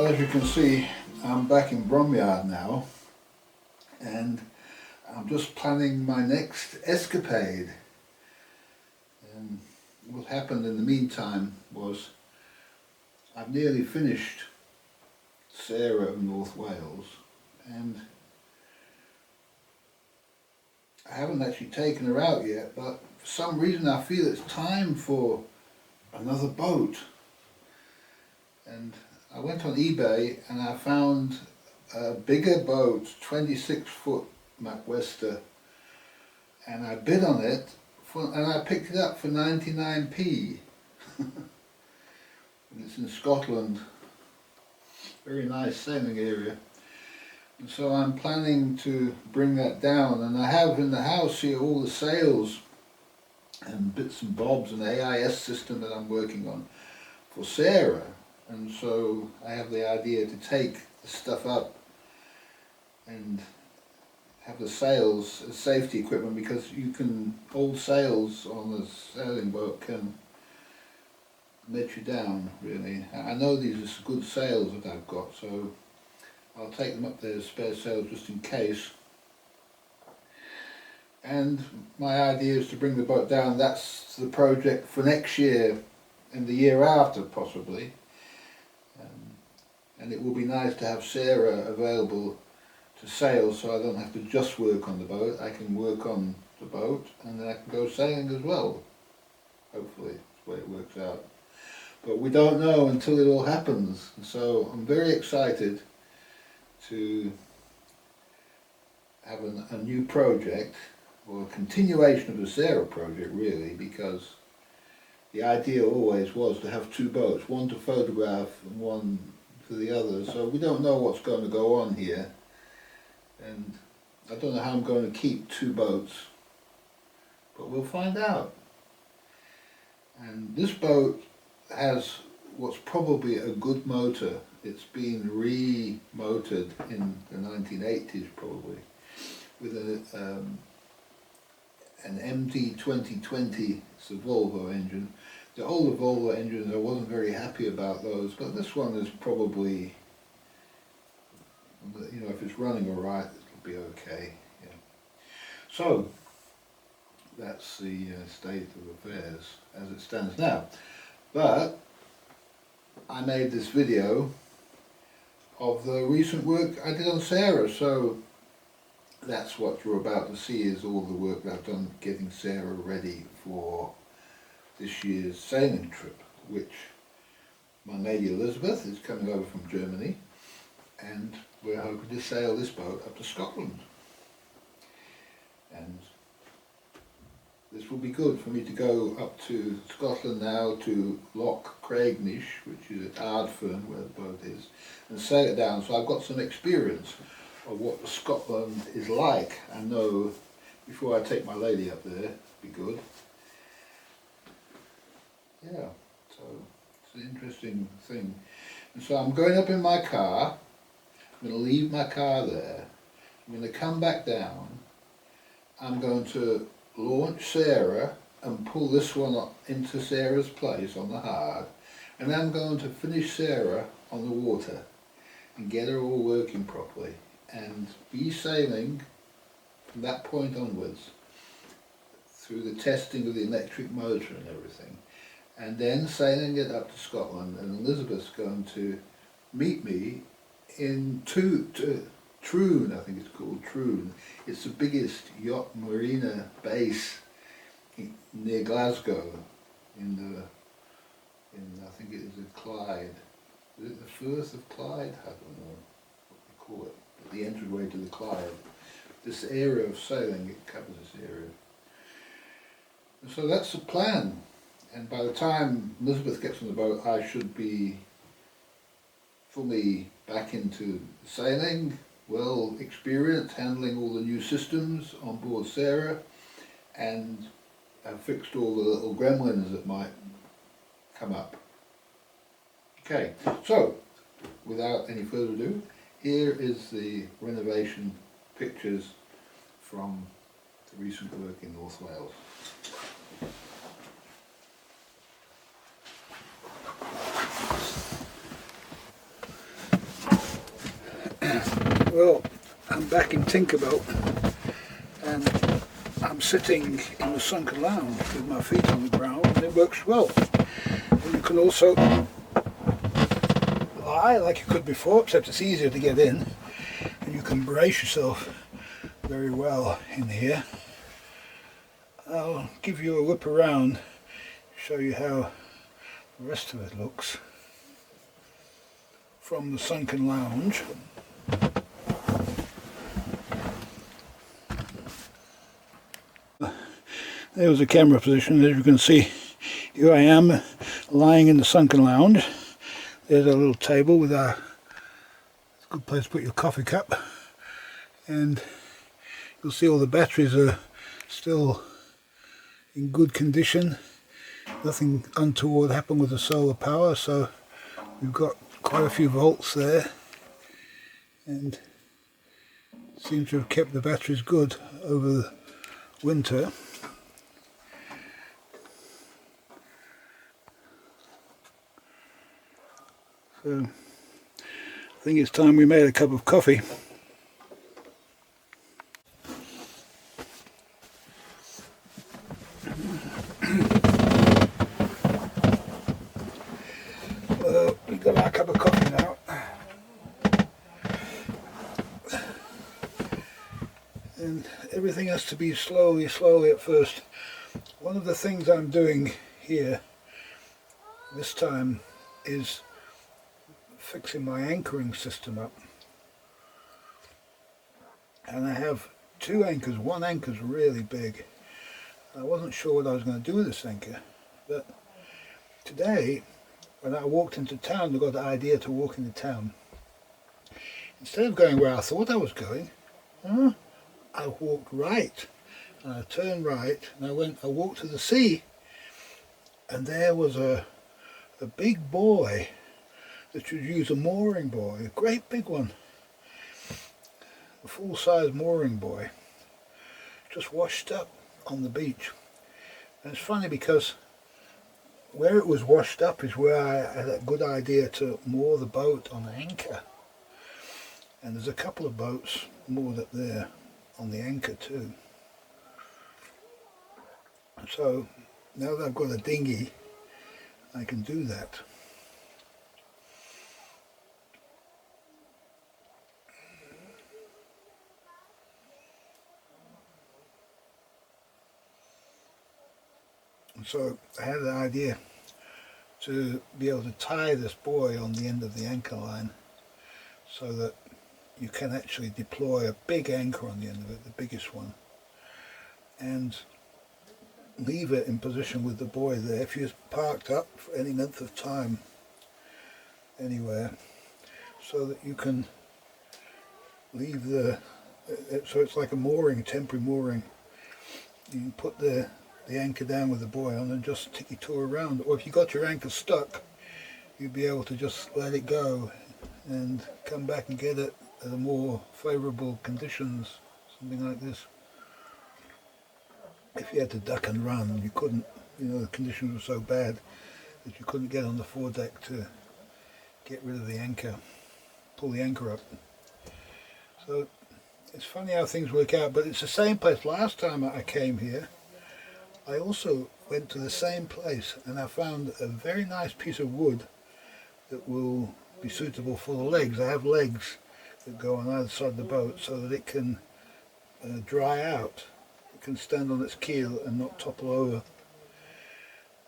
Well, as you can see, I'm back in Bromyard now, and I'm just planning my next escapade. And what happened in the meantime was I've nearly finished Sara of North Wales, and I haven't actually taken her out yet, but for some reason I feel it's time for another boat. And I went on eBay and I found a bigger boat, 26-foot Macwester, and I bid on it and I picked it up for 99p. And it's in Scotland, very nice sailing area. And so I'm planning to bring that down, and I have in the house here all the sails and bits and bobs and the AIS system that I'm working on for Sara. And so I have the idea to take the stuff up and have the sails as safety equipment, because you can, old sails on a sailing boat can let you down really. I know these are good sails that I've got, so I'll take them up there as spare sails just in case. And my idea is to bring the boat down. That's the project for next year and the year after possibly. And it will be nice to have Sara available to sail, so I don't have to just work on the boat. I can work on the boat and then I can go sailing as well. Hopefully, that's the way it works out. But we don't know until it all happens. And so I'm very excited to have a new project, or a continuation of the Sara project really, because the idea always was to have two boats, one to photograph and one for the other. So we don't know what's going to go on here, and I don't know how I'm going to keep two boats, but we'll find out. And this boat has what's probably a good motor. It's been re-motored in the 1980s probably with an MT 2020, it's a Volvo engine. The older Volvo engines, I wasn't very happy about those, but this one is probably, you know, if it's running alright, it'll be okay. Yeah. So, that's the state of affairs as it stands now. But, I made this video of the recent work I did on Sara, so that's what you're about to see, is all the work that I've done getting Sara ready for this year's sailing trip, which my lady Elizabeth is coming over from Germany, and we're hoping to sail this boat up to Scotland. And this will be good for me to go up to Scotland now, to Loch Craignish, which is at Ardfern where the boat is, and sail it down. So I've got some experience of what Scotland is like. I know before I take my lady up there, it'd be good. Yeah, so it's an interesting thing. And so I'm going up in my car, I'm going to leave my car there, I'm going to come back down, I'm going to launch Sara and pull this one up into Sara's place on the hard, and then I'm going to finish Sara on the water and get her all working properly and be sailing from that point onwards through the testing of the electric motor and everything, and then sailing it up to Scotland. And Elizabeth's going to meet me in Troon, I think it's called Troon. It's the biggest yacht marina base near Glasgow, I think it is the Clyde. Is it the Firth of Clyde? I don't know what they call it. But the entryway to the Clyde. This area of sailing, it covers this area. And so that's the plan. And by the time Elizabeth gets on the boat, I should be fully back into sailing, well experienced, handling all the new systems on board Sara, and I've fixed all the little gremlins that might come up. Okay, so without any further ado, here is the renovation pictures from the recent work in North Wales. Well, I'm back in Tinkerbelle and I'm sitting in the sunken lounge with my feet on the ground and it works well. And you can also lie like you could before, except it's easier to get in, and you can brace yourself very well in here. I'll give you a whip around, show you how the rest of it looks from the sunken lounge. There was a camera position. As you can see, here I am lying in the sunken lounge. There's a little table with a good place to put your coffee cup, and you'll see all the batteries are still in good condition. Nothing untoward happened with the solar power, so we've got quite a few volts there, and seem to have kept the batteries good over the winter. So I think it's time we made a cup of coffee. We've got our cup of coffee now. And everything has to be slowly at first. One of the things I'm doing here this time is fixing my anchoring system up. And I have two anchors. One anchor's really big. I wasn't sure what I was going to do with this anchor, but today when I walked into town, I got the idea to walk into town. Instead of going where I thought I was going, I walked right, and I turned right, and I walked to the sea, and there was a big buoy that you'd use, a mooring buoy, a great big one, a full-size mooring buoy, just washed up on the beach. And it's funny because where it was washed up is where I had a good idea to moor the boat on an anchor. And there's a couple of boats moored up there on the anchor too. So now that I've got a dinghy, I can do that. So I had an idea to be able to tie this buoy on the end of the anchor line so that you can actually deploy a big anchor on the end of it, the biggest one, and leave it in position with the buoy there. If you're parked up for any length of time anywhere, so that you can leave so it's like a mooring, temporary mooring. You can put the anchor down with the buoy on and just take your tour around. Or if you got your anchor stuck, you'd be able to just let it go and come back and get it at a more favourable conditions, something like this. If you had to duck and run, you couldn't, the conditions were so bad that you couldn't get on the foredeck to get rid of the anchor, pull the anchor up. So it's funny how things work out, but it's the same place. Last time I came here, I also went to the same place and I found a very nice piece of wood that will be suitable for the legs. I have legs that go on either side of the boat so that it can dry out. It can stand on its keel and not topple over.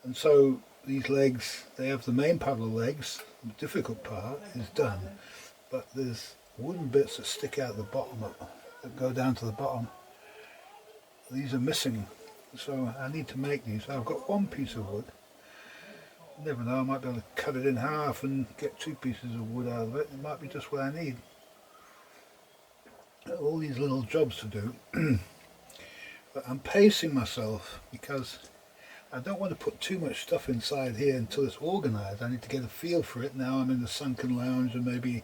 And so these legs, they have the main part of the legs. The difficult part is done, but there's wooden bits that stick out the bottom, that go down to the bottom. These are missing. So I need to make these. I've got one piece of wood. You never know, I might be able to cut it in half and get two pieces of wood out of it. It might be just what I need. All these little jobs to do. But I'm pacing myself because I don't want to put too much stuff inside here until it's organised. I need to get a feel for it. Now I'm in the sunken lounge and maybe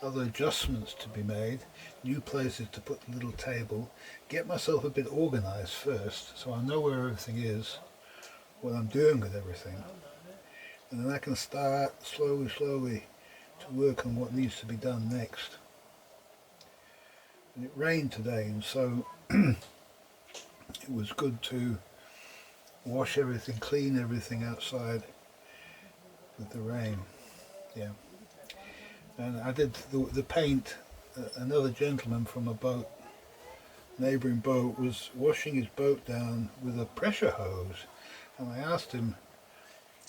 other adjustments to be made, new places to put the little table, get myself a bit organised first so I know where everything is, what I'm doing with everything, and then I can start slowly to work on what needs to be done next. And it rained today, and so it was good to wash everything, clean everything outside with the rain. Yeah. And I did the paint. Another gentleman from a boat, neighbouring boat, was washing his boat down with a pressure hose, and I asked him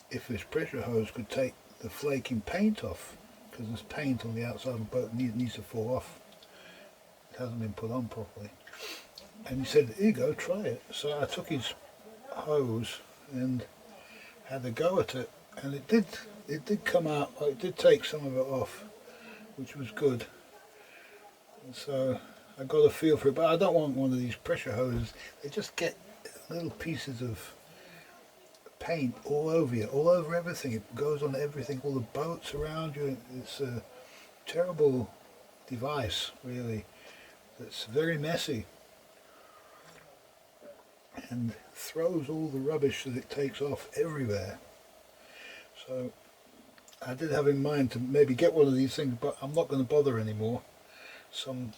if this pressure hose could take the flaking paint off, because there's paint on the outside of the boat that needs to fall off. It hasn't been put on properly. And he said, here you go, try it. So I took his hose and had a go at it, and it did come out, it did take some of it off, which was good. And so I got a feel for it, but I don't want one of these pressure hoses. They just get little pieces of paint all over you, all over everything. It goes on everything, all the boats around you. It's a terrible device, really. It's very messy and throws all the rubbish that it takes off everywhere. So I did have in mind to maybe get one of these things, but I'm not going to bother anymore. Some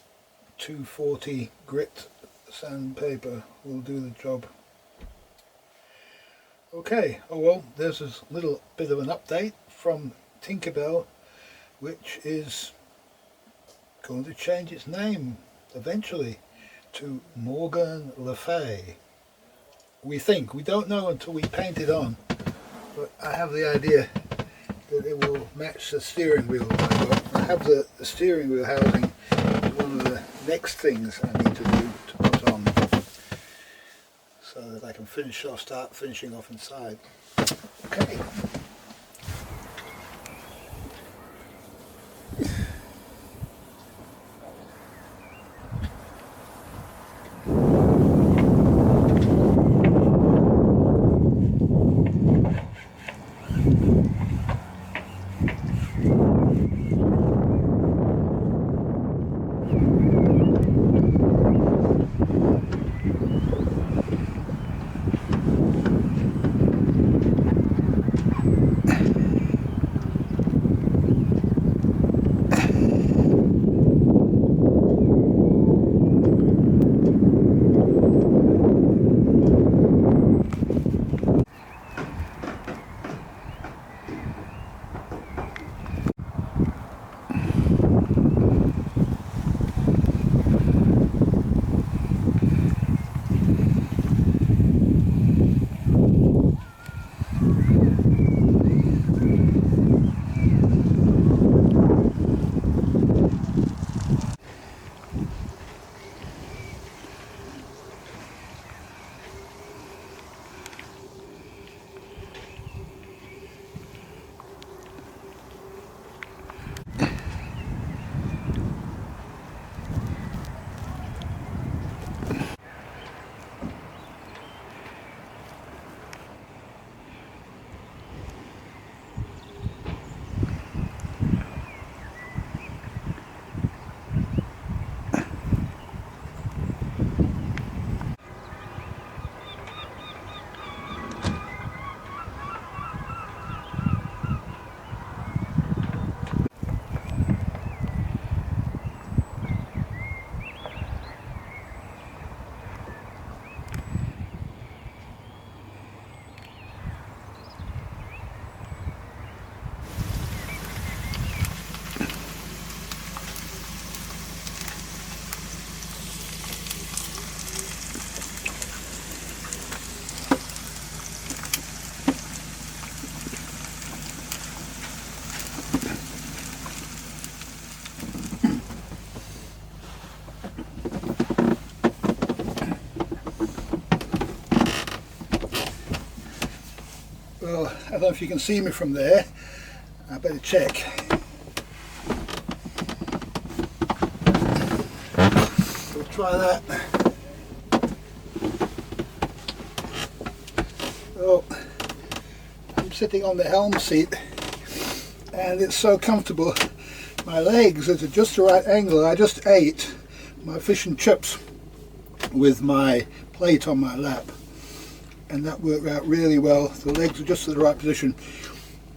240 grit sandpaper will do the job. Okay, oh well, there's a little bit of an update from Tinkerbelle, which is going to change its name eventually to Morgan Le Fay. We think, we don't know until we paint it on, but I have the idea that it will match the steering wheel. I have the steering wheel housing is one of the next things I need to do to put on, so that I can start finishing off inside. Okay. Well, I don't know if you can see me from there. I better check. We'll try that. Oh, I'm sitting on the helm seat and it's so comfortable. My legs are at just the right angle. I just ate my fish and chips with my plate on my lap, and that worked out really well. The legs are just at the right position.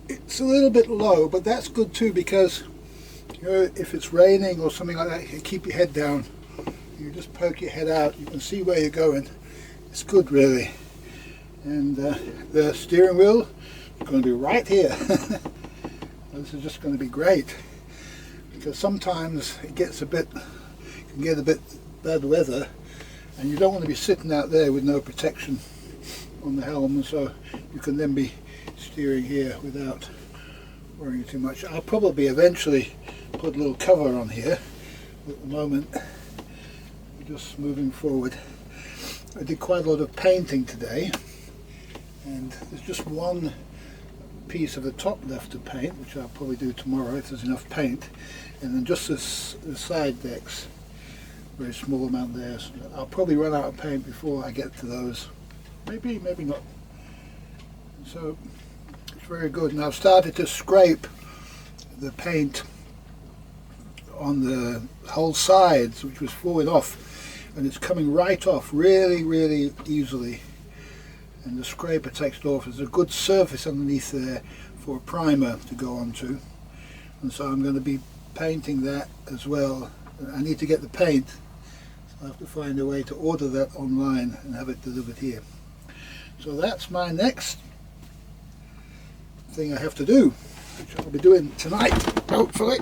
It's a little bit low, but that's good too, because you know, if it's raining or something like that, you keep your head down you just poke your head out, you can see where you're going. It's good really. And the steering wheel is going to be right here. This is just going to be great, because sometimes it gets can get a bit bad weather, and you don't want to be sitting out there with no protection on the helm, and so you can then be steering here without worrying too much. I'll probably eventually put a little cover on here. At the moment, we're just moving forward. I did quite a lot of painting today, and there's just one piece of the top left to paint, which I'll probably do tomorrow if there's enough paint, and then just the side decks, very small amount there. So I'll probably run out of paint before I get to those. Maybe not. So it's very good, and I've started to scrape the paint on the whole sides, which was falling off, and it's coming right off really easily, and the scraper takes it off. There's a good surface underneath there for a primer to go onto, and so I'm going to be painting that as well. I need to get the paint, so I have to find a way to order that online and have it delivered here. So that's my next thing I have to do, which I'll be doing tonight, hopefully.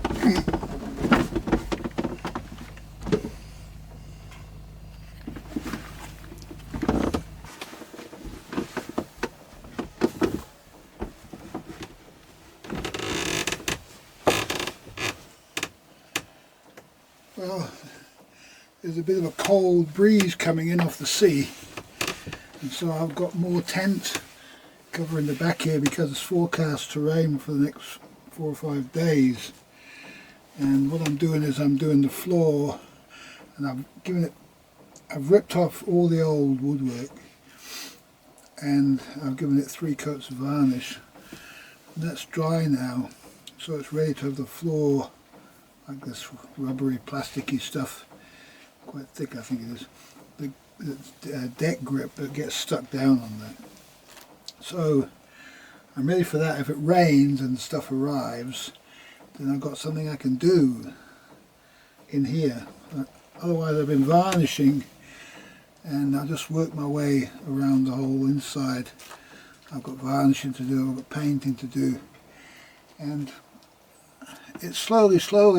Well, there's a bit of a cold breeze coming in off the sea, and so I've got more tent cover in the back here because it's forecast to rain for the next 4 or 5 days. And what I'm doing is I'm doing the floor, and I've ripped off all the old woodwork, and I've given it 3 coats of varnish. And that's dry now, so it's ready to have the floor like this rubbery plasticky stuff, quite thick I think it is, the deck grip that gets stuck down on there. So I'm ready for that. If it rains and stuff arrives, then I've got something I can do in here. Otherwise I've been varnishing, and I'll just work my way around the whole inside. I've got varnishing to do, I've got painting to do, and it slowly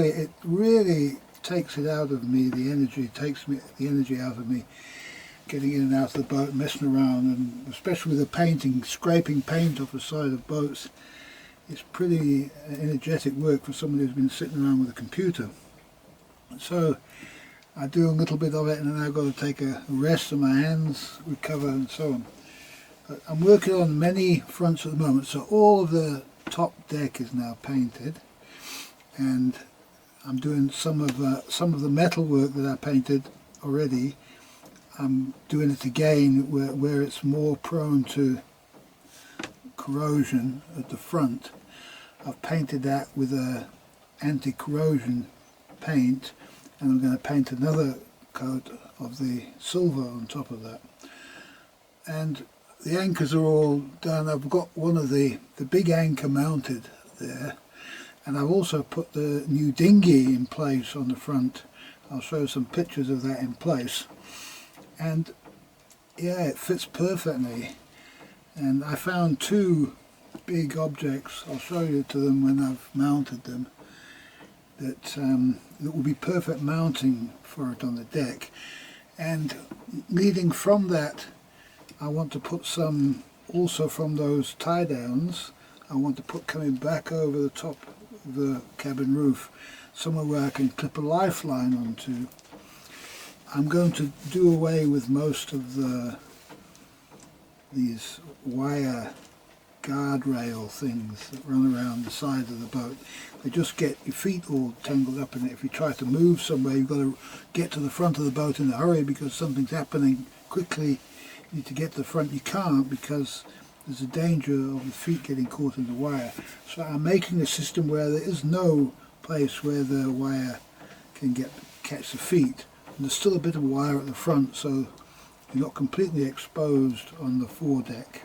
it really takes it out of me, the energy, takes the energy out of me, getting in and out of the boat, messing around, and especially with the painting, scraping paint off the side of boats. It's pretty energetic work for somebody who's been sitting around with a computer. So I do a little bit of it, and then I've got to take a rest of my hands, recover, and so on. But I'm working on many fronts at the moment, so all of the top deck is now painted, and I'm doing some of the metal work that I painted already. I'm doing it again where it's more prone to corrosion at the front. I've painted that with a anti-corrosion paint, and I'm going to paint another coat of the silver on top of that. And the anchors are all done. I've got one of the big anchor mounted there, and I've also put the new dinghy in place on the front. I'll show some pictures of that in place. And yeah, it fits perfectly. And I found 2 big objects, I'll show you to them when I've mounted them, that will be perfect mounting for it on the deck. And leading from that, I want to put some, also from those tie downs, I want to put coming back over the top of the cabin roof, somewhere where I can clip a lifeline onto. I'm going to do away with most of these wire guardrail things that run around the side of the boat. They just get your feet all tangled up in it. If you try to move somewhere, you've got to get to the front of the boat in a hurry because something's happening quickly. You need to get to the front. You can't because there's a danger of the feet getting caught in the wire. So I'm making a system where there is no place where the wire can catch the feet. And there's still a bit of wire at the front, so you're not completely exposed on the foredeck.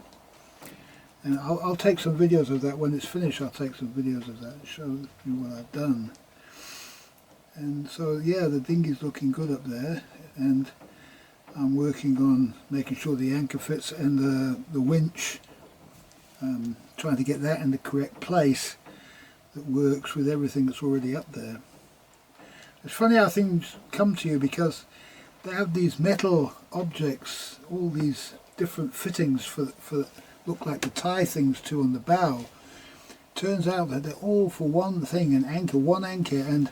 And I'll take some videos of that. When it's finished, I'll take some videos of that and show you what I've done. And so yeah, the dinghy's looking good up there. and I'm working on making sure the anchor fits and the winch, trying to get that in the correct place that works with everything that's already up there. It's funny how things come to you, because they have these metal objects, all these different fittings for look like to tie things to on the bow. Turns out that they're all for one thing, one anchor. And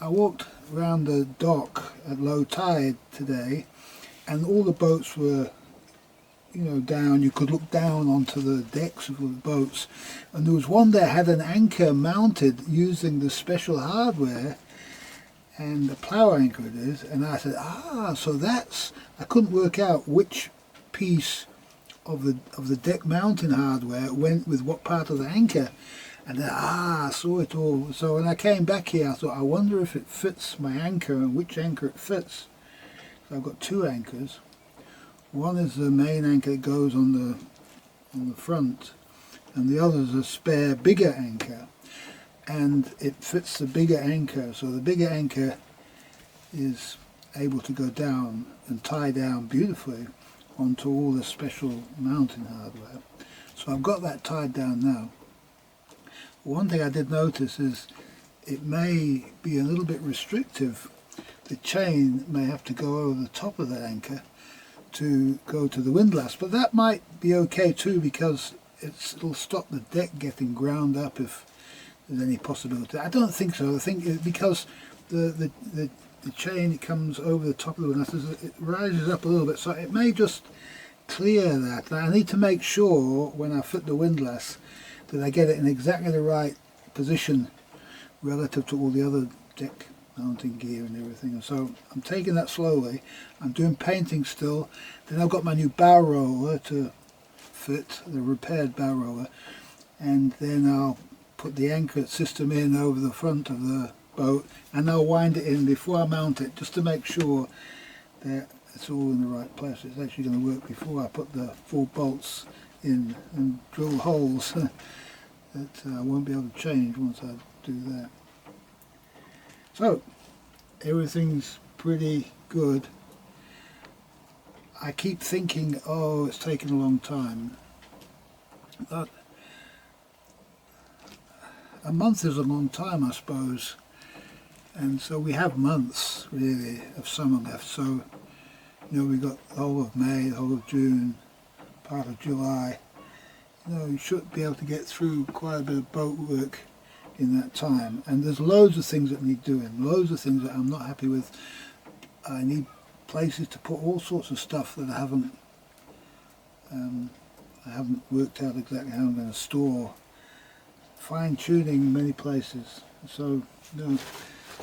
I walked around the dock at low tide today, and all the boats were, down. You could look down onto the decks of the boats, and there was one that had an anchor mounted using the special hardware, and a plough anchor it is. And I said, so that's, I couldn't work out which piece of the deck mounting hardware went with what part of the anchor. And then I saw it all. So when I came back here, I thought, I wonder if it fits my anchor and which anchor it fits. So I've got two anchors. One is the main anchor that goes on the front, and the other is a spare bigger anchor, and it fits the bigger anchor. So the bigger anchor is able to go down and tie down beautifully onto all the special mounting hardware. So I've got that tied down now. One thing I did notice is it may be a little bit restrictive. The chain may have to go over the top of the anchor to go to the windlass, but that might be okay too, because it'll stop the deck getting ground up if there's any possibility. I don't think so. I think because the chain, it comes over the top of the windlass, it rises up a little bit, so it may just clear that. Now, I need to make sure when I fit the windlass that I get it in exactly the right position relative to all the other deck mounting gear and everything. And so I'm taking that slowly. I'm doing painting still. Then I've got my new bow roller to fit, the repaired bow roller, and then I'll put the anchor system in over the front of the boat, and I'll wind it in before I mount it, just to make sure that it's all in the right place. It's actually going to work before I put the 4 bolts in and drill holes that I won't be able to change once I do that. So everything's pretty good. I keep thinking, oh, it's taken a long time, but a month is a long time, I suppose, and so we have months really of summer left. So we've got the whole of May, the whole of June, part of July. You should be able to get through quite a bit of boat work in that time, and there's loads of things that need doing, loads of things that I'm not happy with. I need places to put all sorts of stuff that I haven't worked out exactly how I'm going to store. Fine-tuning many places, so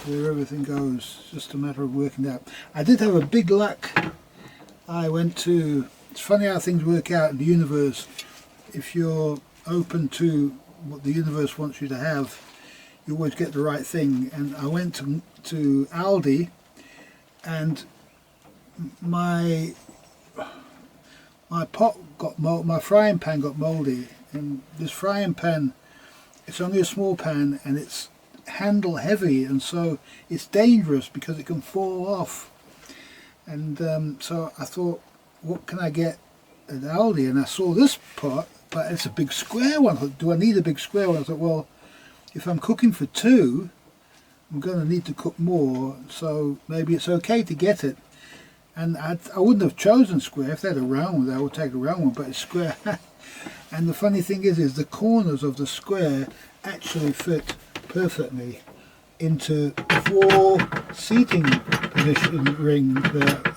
where everything goes, just a matter of working out. I did have a big luck. I went to, it's funny how things work out in the universe. If you're open to what the universe wants you to have, you always get the right thing. And I went to Aldi, and my pot got my frying pan got mouldy, and this frying pan, it's only a small pan and it's handle heavy, and so it's dangerous because it can fall off. And so I thought, what can I get at Aldi? And I saw this pot, but it's a big square one. I thought, do I need a big square one? I thought, well, if I'm cooking for 2, I'm going to need to cook more, so maybe it's okay to get it. And I wouldn't have chosen square. If they had a round one, I would take a round one, but it's square. And the funny thing is the corners of the square actually fit perfectly into 4 seating position ring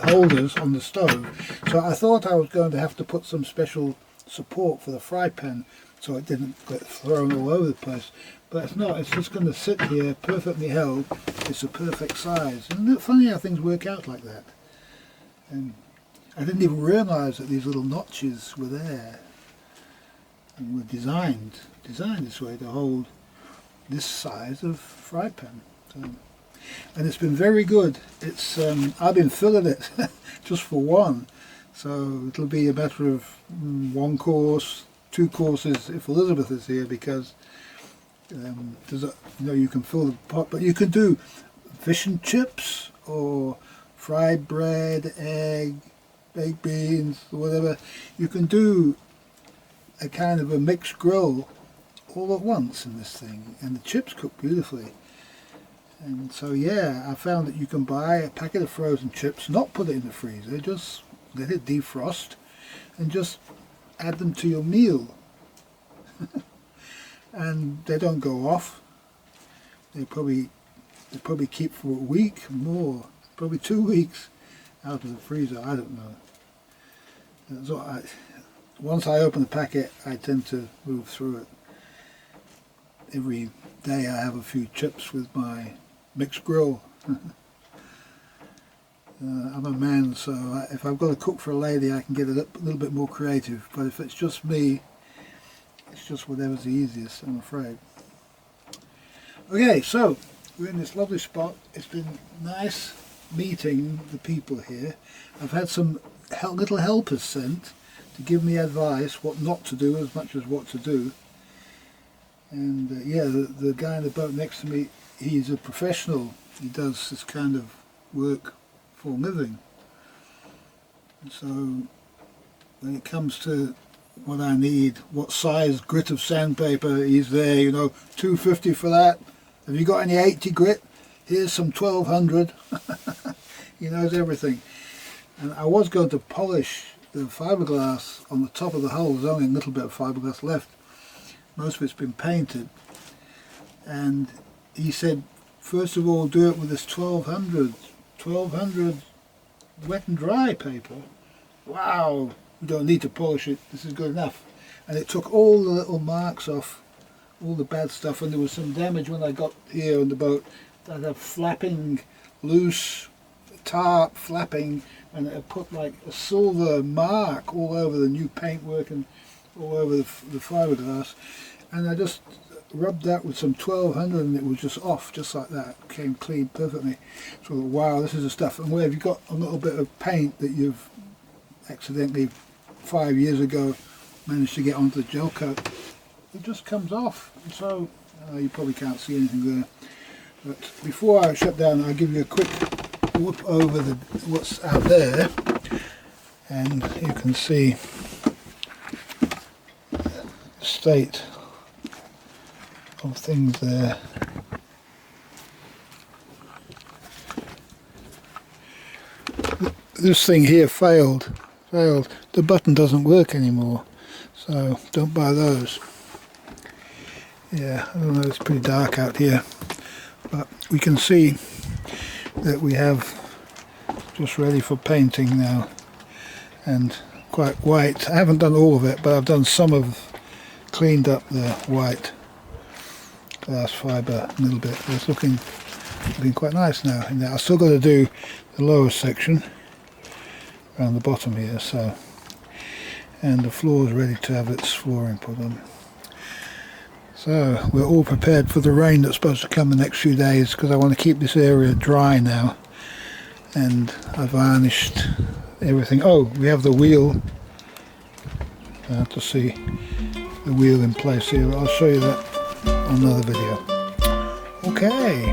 holders on the stove. So I thought I was going to have to put some special support for the fry pan so it didn't get thrown all over the place. But it's not, it's just going to sit here perfectly held. It's a perfect size. Isn't it funny how things work out like that? And I didn't even realise that these little notches were there and were designed this way to hold this size of fry pan. So, and it's been very good. It's I've been filling it just for one, so it'll be a matter of 1 course, 2 courses if Elizabeth is here, because there's you can fill the pot, but you can do fish and chips or fried bread, egg, baked beans, or whatever. You can do a kind of a mixed grill all at once in this thing, and the chips cook beautifully. And so yeah, I found that you can buy a packet of frozen chips, not put it in the freezer, just let it defrost and just add them to your meal. And they don't go off. They probably keep for a week more, probably 2 weeks out of the freezer. I don't know. So once I open the packet, I tend to move through it. Every day I have a few chips with my mixed grill. I'm a man, so if I've got to cook for a lady, I can get a little bit more creative. But if it's just me, it's just whatever's the easiest, I'm afraid. Okay, so we're in this lovely spot. It's been nice meeting the people here. I've had some little helpers sent to give me advice what not to do as much as what to do. And yeah, the guy in the boat next to me, he's a professional. He does this kind of work for a living. And so when it comes to what I need, what size grit of sandpaper, he's there, you know, 250 for that. Have you got any 80 grit? Here's some 1200. He knows everything. And I was going to polish the fiberglass on the top of the hull. There's only a little bit of fiberglass left. Most of it's been painted. And he said, first of all, do it with this 1200 wet and dry paper. Wow, we don't need to polish it, this is good enough. And it took all the little marks off, all the bad stuff, and there was some damage when I got here on the boat. I had a flapping, loose tarp flapping, and it put like a silver mark all over the new paintwork and all over the fiberglass. And I just rubbed that with some 1200 and it was just off, just like that. It came clean perfectly. So wow, this is the stuff. And where have you got a little bit of paint that you've accidentally 5 years ago managed to get onto the gel coat, it just comes off. And so you probably can't see anything there. But before I shut down, I'll give you a quick whoop over what's out there, and you can see the state of things there. This thing here failed. The button doesn't work anymore, so don't buy those. Yeah, I don't know, it's pretty dark out here, but we can see that we have just ready for painting now, and quite white. I haven't done all of it, but I've done some of, cleaned up the white glass fibre a little bit. It's looking quite nice now. And I've still got to do the lower section around the bottom here, so, and the floor is ready to have its flooring put on. So we're all prepared for the rain that's supposed to come the next few days, because I want to keep this area dry now. And I varnished everything. Oh, we have the wheel. I have to see the wheel in place here. I'll show you that on another video. Okay.